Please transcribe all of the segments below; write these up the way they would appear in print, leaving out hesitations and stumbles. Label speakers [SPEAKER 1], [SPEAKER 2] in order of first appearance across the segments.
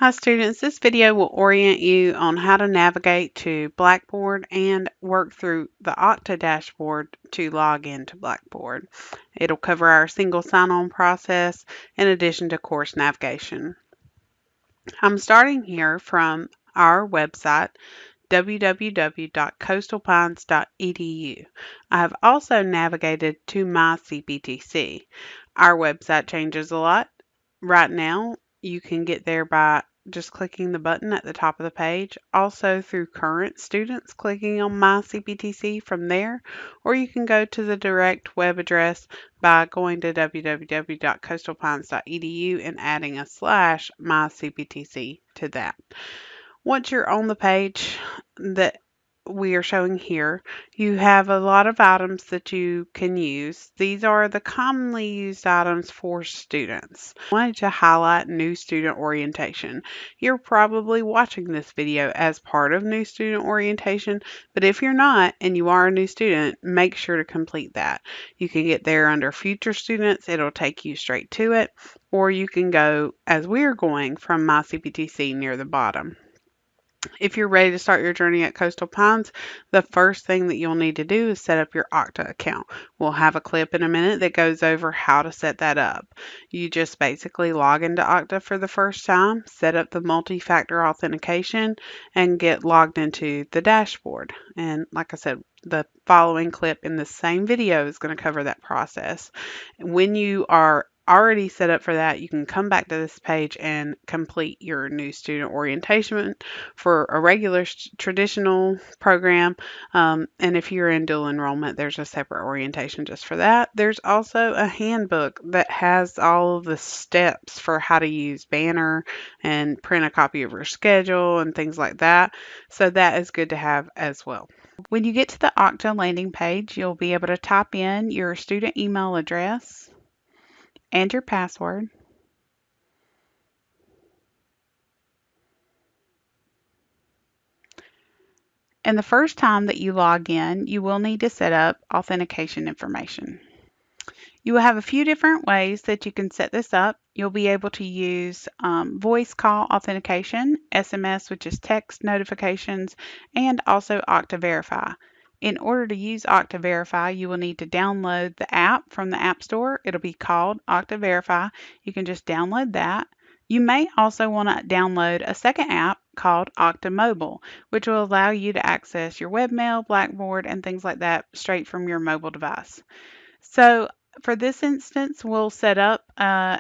[SPEAKER 1] Hi students, this video will orient you on how to navigate to Blackboard and work through the Okta dashboard to log into Blackboard. It'll cover our single sign-on process in addition to course navigation. I'm starting here from our website, www.coastalpines.edu. I have also navigated to my CPTC. Our website changes a lot. Right now, you can get there by just clicking the button at the top of the page, also through current students clicking on My CPTC from there, or you can go to the direct web address by going to www.coastalpines.edu and adding a / My CPTC to that. Once you're on the page that we are showing here, you have a lot of items that you can use. These are the commonly used items for students. I wanted to highlight new student orientation. You're probably watching this video as part of new student orientation, but if you're not and you are a new student, make sure to complete that. You can get there under future students. It'll take you straight to it, or you can go as we're going from My CPTC near the bottom. If you're ready to start your journey at Coastal Pines, the first thing that you'll need to do is set up your Okta account. We'll have a clip in a minute that goes over how to set that up. You just basically log into Okta for the first time, set up the multi-factor authentication, and get logged into the dashboard. And like I said, the following clip in the same video is going to cover that process. When you are already set up for that, you can come back to this page and complete your new student orientation for a regular traditional program. And if you're in dual enrollment, there's a separate orientation just for that. There's also a handbook that has all of the steps for how to use Banner and print a copy of your schedule and things like that. So that is good to have as well. When you get to the Okta landing page, you'll be able to type in your student email address and your password. And the first time that you log in, you will need to set up authentication information. You will have a few different ways that you can set this up. You'll be able to use voice call authentication, SMS, which is text notifications, and also Okta Verify. In order to use Okta Verify, you will need to download the app from the App Store. It'll be called Okta Verify. You can just download that. You may also want to download a second app called Okta Mobile, which will allow you to access your webmail, Blackboard, and things like that straight from your mobile device. So for this instance, we'll set up a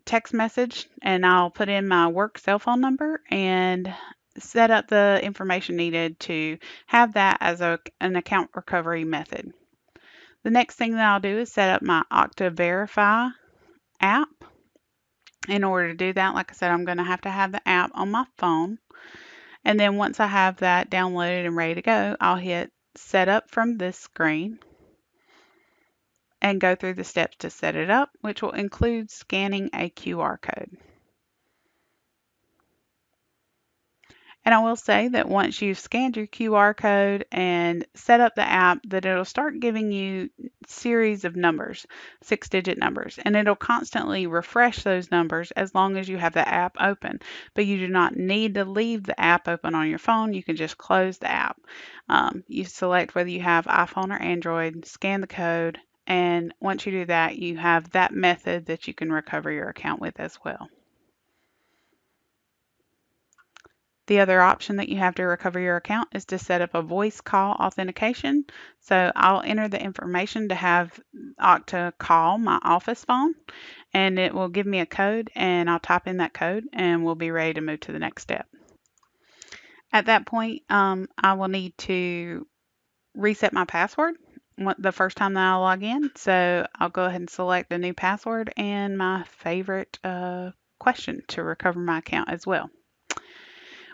[SPEAKER 1] text message and I'll put in my work cell phone number and set up the information needed to have that as an account recovery method. The next thing that I'll do is set up my Okta Verify app. In order to do that, like I said, I'm going to have the app on my phone. And then once I have that downloaded and ready to go, I'll hit set up from this screen and go through the steps to set it up, which will include scanning a QR code. And I will say that once you've scanned your QR code and set up the app, that it'll start giving you series of numbers, 6-digit numbers, and it'll constantly refresh those numbers as long as you have the app open. But you do not need to leave the app open on your phone. You can just close the app. You select whether you have iPhone or Android, scan the code, and once you do that, you have that method that you can recover your account with as well. The other option that you have to recover your account is to set up a voice call authentication. So I'll enter the information to have Okta call my office phone, and it will give me a code, and I'll type in that code, and we'll be ready to move to the next step. At that point, I will need to reset my password the first time that I log in. So I'll go ahead and select a new password and my favorite question to recover my account as well.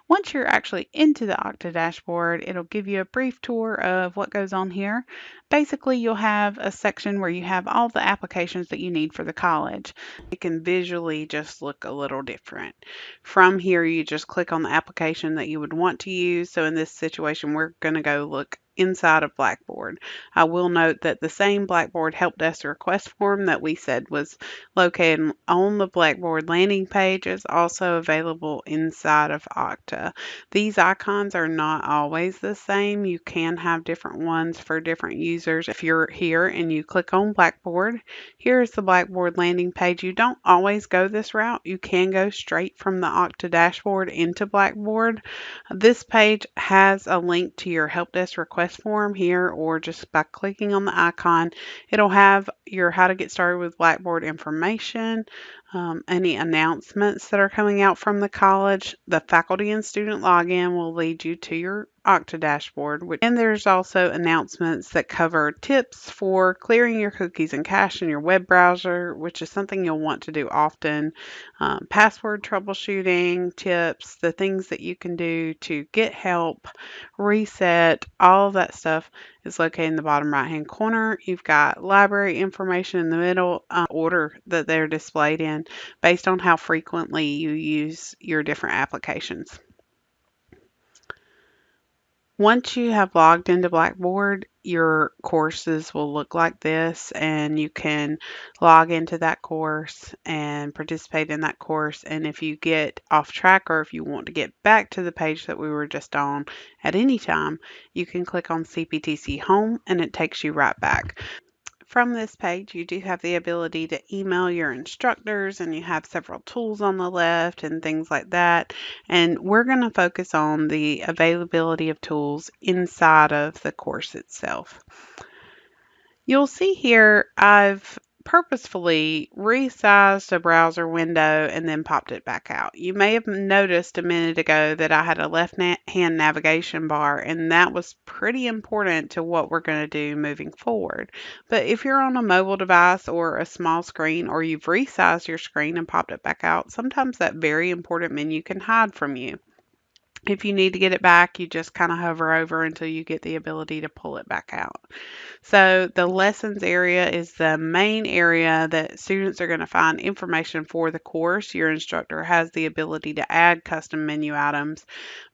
[SPEAKER 1] Once you're actually into the Okta dashboard, it'll give you a brief tour of what goes on here. Basically, you'll have a section where you have all the applications that you need for the college. It can visually just look a little different. From here, you just click on the application that you would want to use. So in this situation, we're going to go look inside of Blackboard. I will note that the same Blackboard help desk request form that we said was located on the Blackboard landing page is also available inside of Okta. These icons are not always the same. You can have different ones for different users. If you're here and you click on Blackboard, here's the Blackboard landing page. You don't always go this route. You can go straight from the Okta dashboard into Blackboard. This page has a link to your help desk request form here, or just by clicking on the icon, it'll have your how to get started with Blackboard information, any announcements that are coming out from the college. The faculty and student login will lead you to your Okta dashboard. And there's also announcements that cover tips for clearing your cookies and cache in your web browser, which is something you'll want to do often. Password troubleshooting tips, the things that you can do to get help, reset, all of that stuff is located in the bottom right hand corner. You've got library information in the middle, order that they're displayed in based on how frequently you use your different applications. Once you have logged into Blackboard, your courses will look like this, and you can log into that course and participate in that course. And if you get off track, or if you want to get back to the page that we were just on at any time, you can click on CPTC Home and it takes you right back. From this page, you do have the ability to email your instructors, and you have several tools on the left and things like that. And we're going to focus on the availability of tools inside of the course itself. You'll see here I've purposefully resized a browser window and then popped it back out. You may have noticed a minute ago that I had a left-hand navigation bar, and that was pretty important to what we're going to do moving forward. But if you're on a mobile device or a small screen, or you've resized your screen and popped it back out, sometimes that very important menu can hide from you. If you need to get it back, you just kind of hover over until you get the ability to pull it back out. So the lessons area is the main area that students are going to find information for the course. Your instructor has the ability to add custom menu items,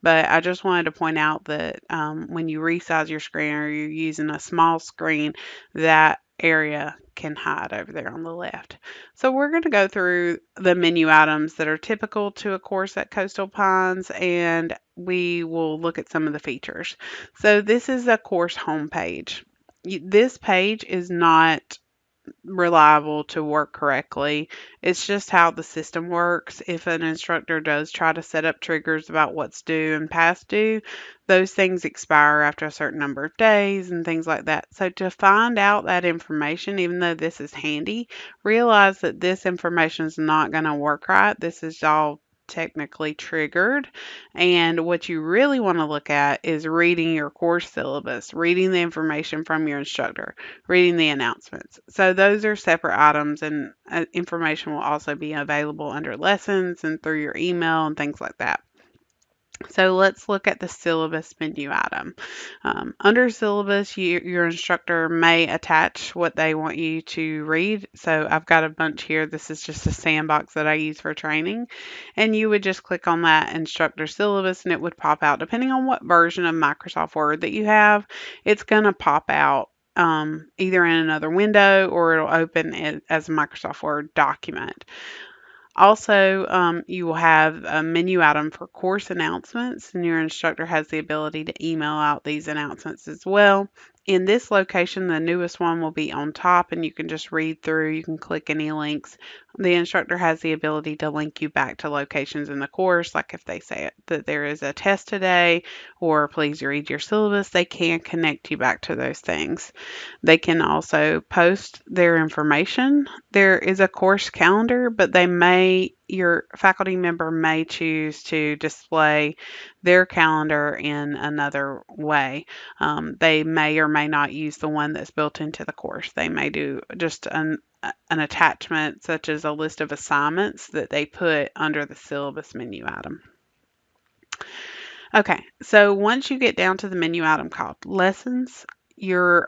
[SPEAKER 1] but I just wanted to point out that when you resize your screen or you're using a small screen, that area can hide over there on the left. So we're going to go through the menu items that are typical to a course at Coastal Pines, and we will look at some of the features. So this is a course homepage. This page is not reliable to work correctly. It's just how the system works. If an instructor does try to set up triggers about what's due and past due, those things expire after a certain number of days and things like that. So to find out that information, even though this is handy, realize that this information is not going to work right. This is all technically triggered, and what you really want to look at is reading your course syllabus, reading the information from your instructor, reading the announcements. So those are separate items, and information will also be available under lessons and through your email and things like that. So let's look at the syllabus menu item. Under syllabus, your instructor may attach what they want you to read. So I've got a bunch here. This is just a sandbox that I use for training. And you would just click on that instructor syllabus and it would pop out. Depending on what version of Microsoft Word that you have, it's going to pop out either in another window, or it'll open it as a Microsoft Word document. Also, you will have a menu item for course announcements, and your instructor has the ability to email out these announcements as well. In this location, the newest one will be on top, and you can just read through. You can click any links. The instructor has the ability to link you back to locations in the course, like if they say that there is a test today, or please read your syllabus, they can connect you back to those things. They can also post their information. There is a course calendar, but your faculty member may choose to display their calendar in another way. They may or may not use the one that's built into the course. They may do just an attachment, such as a list of assignments that they put under the syllabus menu item. Okay, so once you get down to the menu item called lessons, your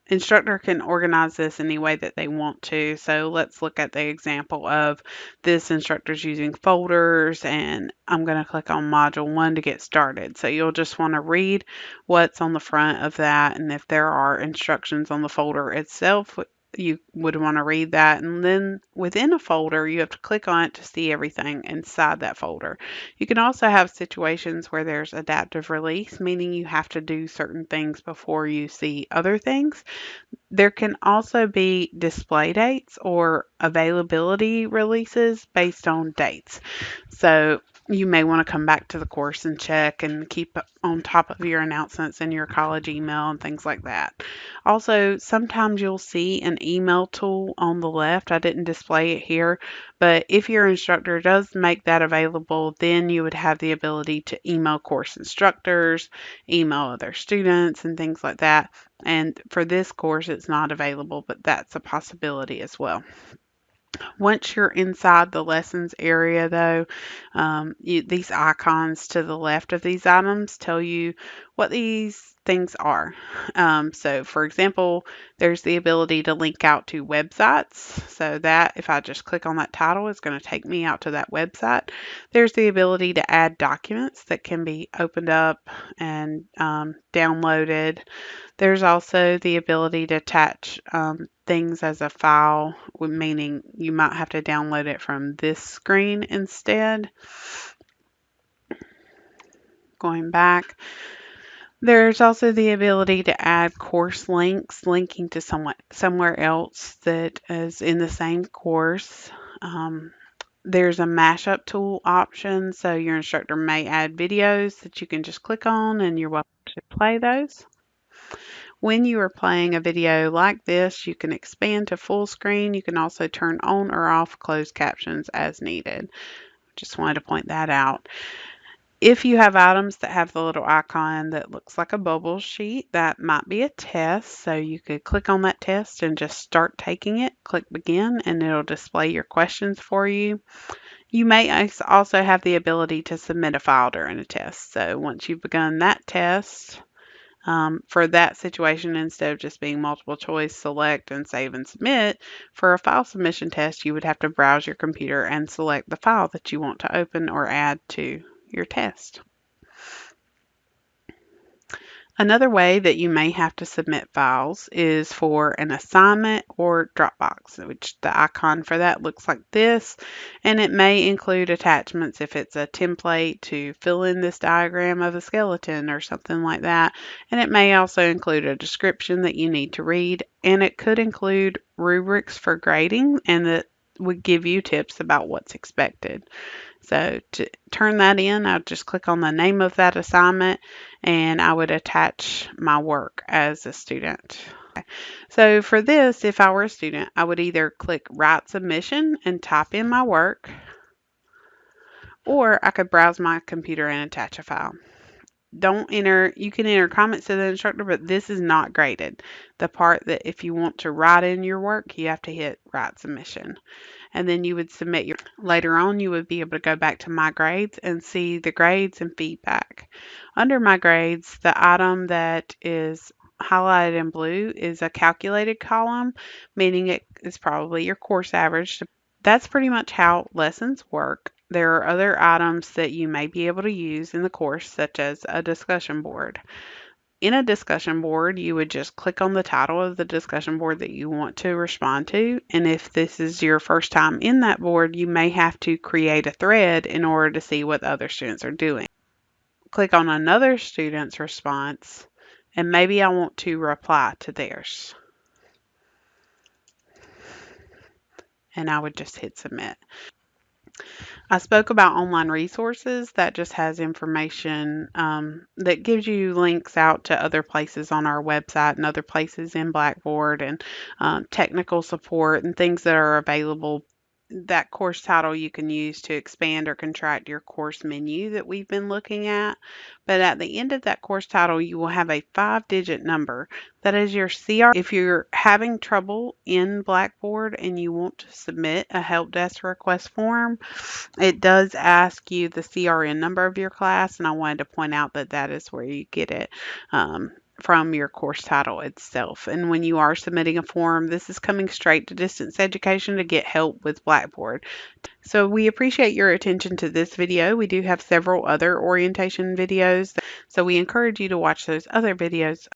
[SPEAKER 1] instructor can organize this any way that they want to. So let's look at the example of this instructor's using folders, and I'm going to click on Module 1 to get started. So you'll just want to read what's on the front of that, and if there are instructions on the folder itself, you would want to read that. And then within a folder, you have to click on it to see everything inside that folder. You can also have situations where there's adaptive release, meaning you have to do certain things before you see other things. There can also be display dates or availability releases based on dates. So you may want to come back to the course and check and keep on top of your announcements in your college email and things like that. Also, sometimes you'll see an email tool on the left. I didn't display it here, but if your instructor does make that available, then you would have the ability to email course instructors, email other students, and things like that. And for this course, it's not available, but that's a possibility as well. Once you're inside the lessons area, though, these icons to the left of these items tell you what these things are. So, for example, there's the ability to link out to websites. So that, if I just click on that title, it's going to take me out to that website. There's the ability to add documents that can be opened up and downloaded. There's also the ability to attach things as a file, meaning you might have to download it from this screen instead. Going back, there's also the ability to add course links, linking to somewhere else that is in the same course. There's a mashup tool option, so your instructor may add videos that you can just click on and you're welcome to play those. When you are playing a video like this, you can expand to full screen. You can also turn on or off closed captions as needed. Just wanted to point that out. If you have items that have the little icon that looks like a bubble sheet, that might be a test. So you could click on that test and just start taking it. Click begin and it'll display your questions for you. You may also have the ability to submit a file during a test. So once you've begun that test, for that situation, instead of just being multiple choice, select and save and submit, for a file submission test, you would have to browse your computer and select the file that you want to open or add to your test. Another way that you may have to submit files is for an assignment or Dropbox, which the icon for that looks like this, and it may include attachments if it's a template to fill in this diagram of a skeleton or something like that, and it may also include a description that you need to read, and it could include rubrics for grading, and that would give you tips about what's expected. So to turn that in, I'll just click on the name of that assignment and I would attach my work as a student. So for this, if I were a student, I would either click Write Submission and type in my work, or I could browse my computer and attach a file. You can enter comments to the instructor, but this is not graded. The part that if you want to write in your work, you have to hit Write Submission. And then you would submit your, later on you would be able to go back to my grades and see the grades and feedback. Under my grades, the item that is highlighted in blue is a calculated column, meaning it is probably your course average. That's pretty much how lessons work. There are other items that you may be able to use in the course, such as a discussion board. In a discussion board, you would just click on the title of the discussion board that you want to respond to. And if this is your first time in that board, you may have to create a thread in order to see what other students are doing. Click on another student's response, and maybe I want to reply to theirs. And I would just hit submit. I spoke about online resources. That just has information that gives you links out to other places on our website and other places in Blackboard and technical support and things that are available. That course title you can use to expand or contract your course menu that we've been looking at. But at the end of that course title, you will have a 5-digit number. That is your CR. If you're having trouble in Blackboard and you want to submit a help desk request form, it does ask you the CRN number of your class, and I wanted to point out that that is where you get it. from your course title itself. And when you are submitting a form, this is coming straight to Distance Education to get help with Blackboard. So we appreciate your attention to this video. We do have several other orientation videos, so we encourage you to watch those other videos.